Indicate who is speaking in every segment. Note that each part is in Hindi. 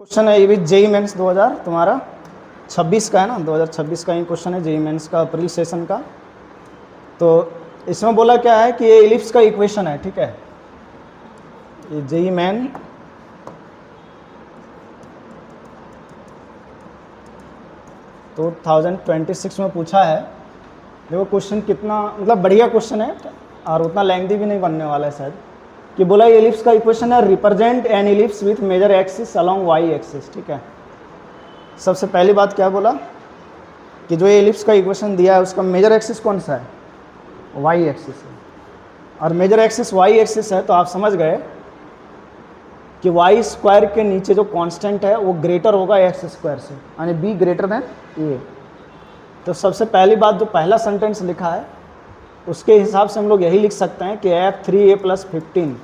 Speaker 1: क्वेश्चन है ये भी जेई मेंस 2000 तुम्हारा 26 का है ना, 2026 का ही क्वेश्चन है जेई मेंस का अप्रैल सेशन का। तो इसमें बोला क्या है कि ये इलिप्स का इक्वेशन है, ठीक है। ये जेई मेन तो 2026 में पूछा है। देखो क्वेश्चन कितना मतलब बढ़िया क्वेश्चन है और उतना लेंथी भी नहीं बनने वाला है शायद। कि बोला ये इलिप्स का इक्वेशन है, represent an ellipse with major axis along y axis, ठीक है। सबसे पहली बात क्या बोला कि जो ये इलिप्स का इक्वेशन दिया है उसका मेजर एक्सिस कौन सा है, वाई एक्सिस है। और मेजर एक्सिस वाई एक्सिस है तो आप समझ गए कि वाई स्क्वायर के नीचे जो कांस्टेंट है वो ग्रेटर होगा एक्स स्क्वायर से, यानी बी ग्रेटर देन ए। तो सबसे पहली बात जो पहला सेंटेंस लिखा है उसके हिसाब से हम लोग यही लिख सकते हैं कि f3a + 15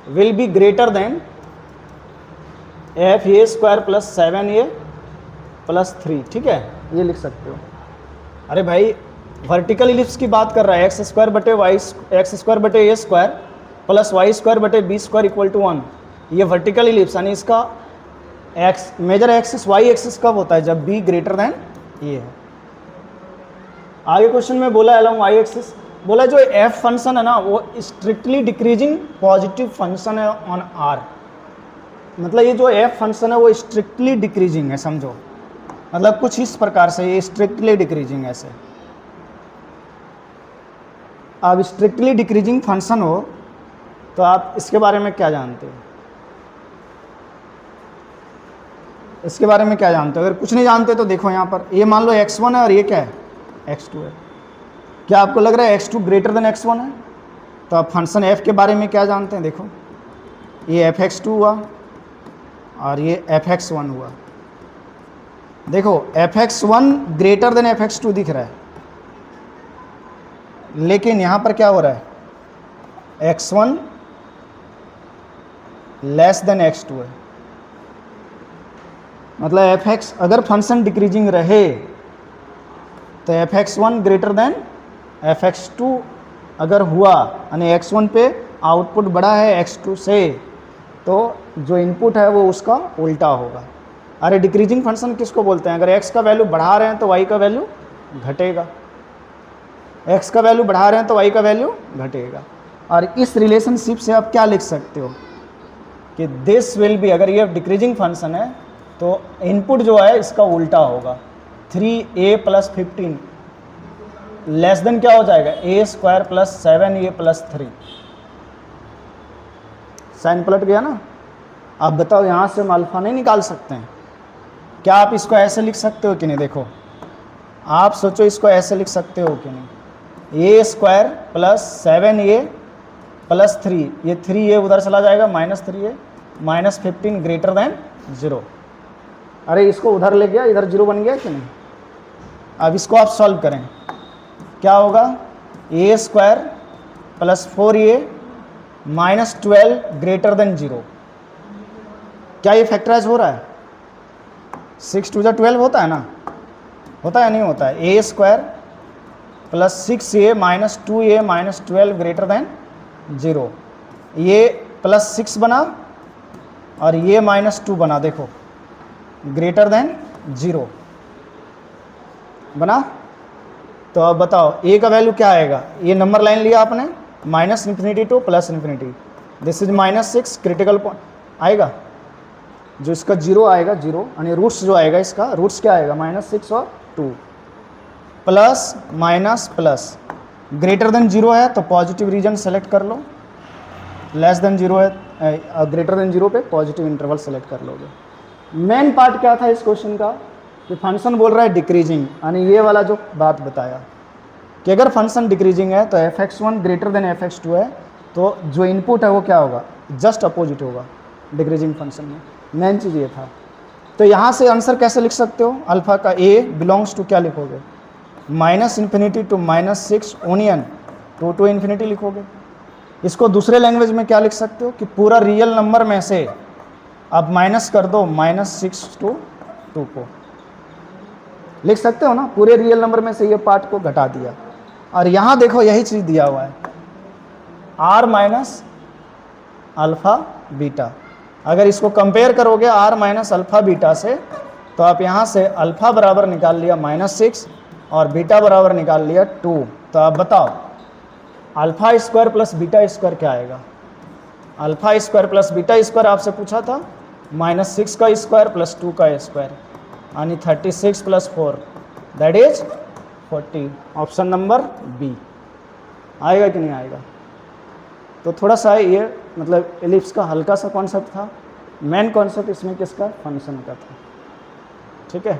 Speaker 1: will be greater than fa² + 7a + 3, ठीक है, ये लिख सकते हो। अरे भाई वर्टिकल इलिप्स की बात कर रहा है, x² बटे a स्क्वायर प्लस y² बटे b² = 1। ये वर्टिकल इलिप्स यानी इसका मेजर एक्सिस वाई एक्सिस कब होता है, जब b ग्रेटर देन a है। आगे क्वेश्चन में बोला अलोंग वाई एक्सिस, बोला जो f फंक्शन है ना वो स्ट्रिक्टली डिक्रीजिंग पॉजिटिव फंक्शन है ऑन r। मतलब ये जो f फंक्शन है वो स्ट्रिक्टली डिक्रीजिंग है, समझो। मतलब कुछ इस प्रकार से ये स्ट्रिक्टली डिक्रीजिंग ऐसे। अब स्ट्रिक्टली डिक्रीजिंग फंक्शन हो तो आप इसके बारे में क्या जानते हो, इसके बारे में क्या जानते हो? अगर कुछ नहीं जानते तो देखो यहाँ पर ये मान लो x1 है और ये क्या है, x2 है। क्या आपको लग रहा है x2 ग्रेटर देन x1 है? तो आप फंक्शन f के बारे में क्या जानते हैं? देखो ये fx2 हुआ और ये fx1 हुआ। देखो fx1 ग्रेटर देन fx2 दिख रहा है, लेकिन यहाँ पर क्या हो रहा है, x1 लेस देन x2 है। मतलब fx अगर फंक्शन डिक्रीजिंग रहे तो fx1 ग्रेटर देन fx2 अगर हुआ, यानी x1 पे आउटपुट बड़ा है x2 से, तो जो इनपुट है वो उसका उल्टा होगा। अरे डिक्रीजिंग फंक्शन किसको बोलते हैं? अगर x का वैल्यू बढ़ा रहे हैं तो y का वैल्यू घटेगा, x का वैल्यू बढ़ा रहे हैं तो y का वैल्यू घटेगा। और इस रिलेशनशिप से आप क्या लिख सकते हो कि दिस विल बी, अगर ये डिक्रीजिंग फंक्शन है तो इनपुट जो है इसका उल्टा होगा। 3a + 15 लेस देन क्या हो जाएगा, a² + 7a + 3। साइन पलट गया ना। आप बताओ यहाँ से हम अल्फा नहीं निकाल सकते हैं क्या? आप इसको ऐसे लिख सकते हो कि नहीं? देखो आप सोचो इसको ऐसे लिख सकते हो कि नहीं, a² + 7a + 3, ये 3a उधर चला जाएगा -3a -15 ग्रेटर देन 0। अरे इसको उधर ले गया, इधर 0 बन गया कि नहीं? अब इसको आप सॉल्व करें, क्या होगा, a² + 4a -12 ग्रेटर देन 0। क्या ये फैक्टराइज हो रहा है? 6 × 2 = 12 होता है ना, होता है नहीं होता है? a² + 6a -2a -12 greater than 0। ये +6 बना और ये -2 बना, देखो ग्रेटर देन 0 बना। तो अब बताओ a का वैल्यू क्या आएगा? ये नंबर लाइन लिया आपने -∞ to +∞, this is -6 critical point आएगा, जो इसका 0 आएगा, 0 यानी रूट्स जो आएगा इसका रूट्स क्या आएगा, -6 और 2 plus minus plus. Greater than 0 है तो पॉजिटिव रीजन सेलेक्ट कर लो, लेस देन 0 है, ग्रेटर देन 0 पे पॉजिटिव इंटरवल सेलेक्ट कर लोगे। मेन पार्ट क्या था इस क्वेश्चन का कि फंक्शन बोल रहा है डिक्रीजिंग, यानी ये वाला जो बात बताया कि अगर फंक्शन डिक्रीजिंग है तो fx1 ग्रेटर देन fx2 है, तो जो इनपुट है वो क्या होगा, जस्ट अपोजिट होगा डिक्रीजिंग फंक्शन में। मेन चीज़ ये था। तो यहाँ से आंसर कैसे लिख सकते हो? अल्फा का a बिलोंग्स टू क्या लिखोगे, -∞ to -6 ओनियन टू इन्फिनिटी लिखोगे। इसको दूसरे लैंग्वेज में क्या लिख सकते हो कि पूरा रियल नंबर में से अब माइनस कर दो -6 to 2 को, लिख सकते हो ना, पूरे रियल नंबर में से ये पार्ट को घटा दिया। और यहाँ देखो यही चीज़ दिया हुआ है, r - अल्फ़ा बीटा। अगर इसको कंपेयर करोगे आर माइनस अल्फ़ा बीटा से, तो आप यहाँ से अल्फ़ा बराबर निकाल लिया -6 और बीटा बराबर निकाल लिया 2। तो आप बताओ alpha square plus beta square क्या आएगा? Alpha square plus beta square आपसे पूछा था, -6 का स्क्वायर प्लस 2 का स्क्वायर, यानी 36 plus 4 that is 40। Option number b आएगा कि नहीं आएगा? तो थोड़ा सा ये मतलब एलिप्स का हल्का सा कॉन्सेप्ट था, मेन कॉन्सेप्ट इसमें किसका? फंक्शन का था। ठीक है।